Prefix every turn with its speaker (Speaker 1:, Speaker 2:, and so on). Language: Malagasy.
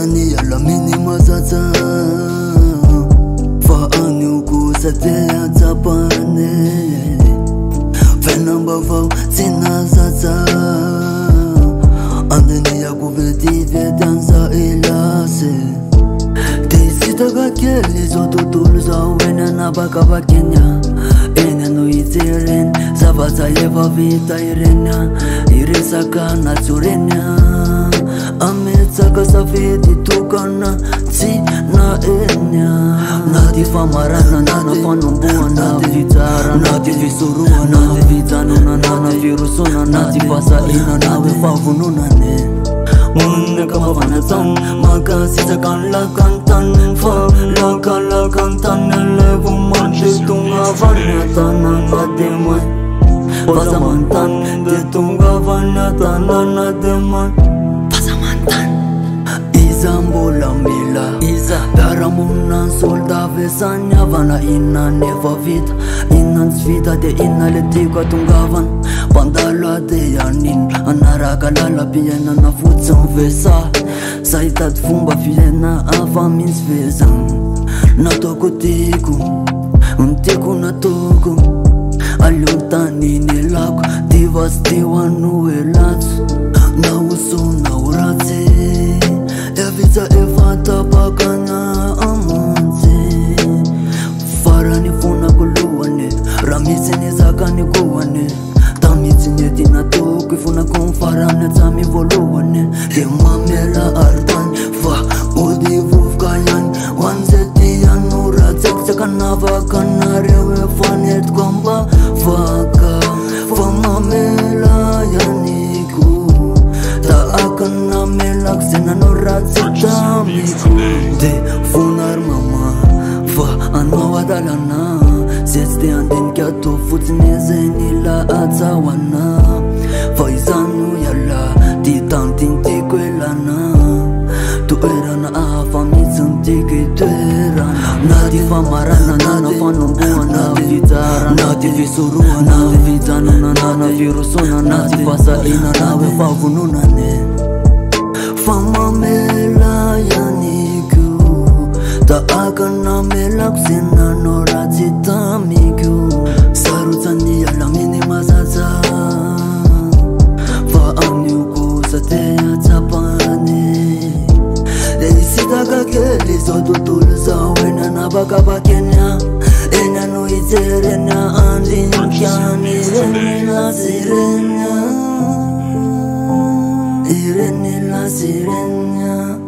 Speaker 1: Sarutani alla minima zaza Fa anu ku sa te atzapane Fenamba vau tina zaza Andeni ya kuveti vedanza ilase Tisitaga keli zotutulu za wena na baka bakenya Ene no itiren Zabaza yeva vita irenya Irisaka na tsurenya Ametsaka safeti tukana Tsi na enya Nati famarana nana fanumbua Nati vitara nati visurua Nati vitanuna nana virusuna Nati pasa ina nawe favununane Munne kama vanatam Maka sisa kan lakantan Fa lakantan Elevu mandi tunga vanatan Nademan Pasamantan De tunga vanatan Nademan Izambola mila Daramuna solda vesanya Vana ina neva vita Inan svita de ina letika tungavan Pandala de yanin Anaraka lala piena na futsan vesa Saitat fumba fiena ava mins vezan Na toko tiku Untiku na toko Aluntani nilako Divas diwa nuelatu Na uso na urate Evita evata pakana amonte Farani funa kuluwane Ramisi nizakani kuwane Tamiti netina toku Funa kumfarane tami voluwane Demamela artan Fa udivuf kayan Wanzeti yanura Tseksekanava kanarewe Fanet kwamba Faka Famamela yaniku Ta akan namelak Senanorat setamiku De funar mama Fa anmawadalana Seste anden kyato futnezeni la atsawana Faizanu yalla Titantin tikwelana Tu erana afamitzun tikiterana Nati famarana nana fanumbua Nati vitara Nati visurua Nati vitanuna nana virusuna Nati pasa ina nawe favununane Famamela yaniku Ta akan namelak sinanorat sitamiku Sarutani alla minima zaza Fa amniuku sa te atzapane Delisitaka keli zotutulu za wena na baka bakenya Ena no iterenya andin kyani Irene la sirenya Irene la sirenya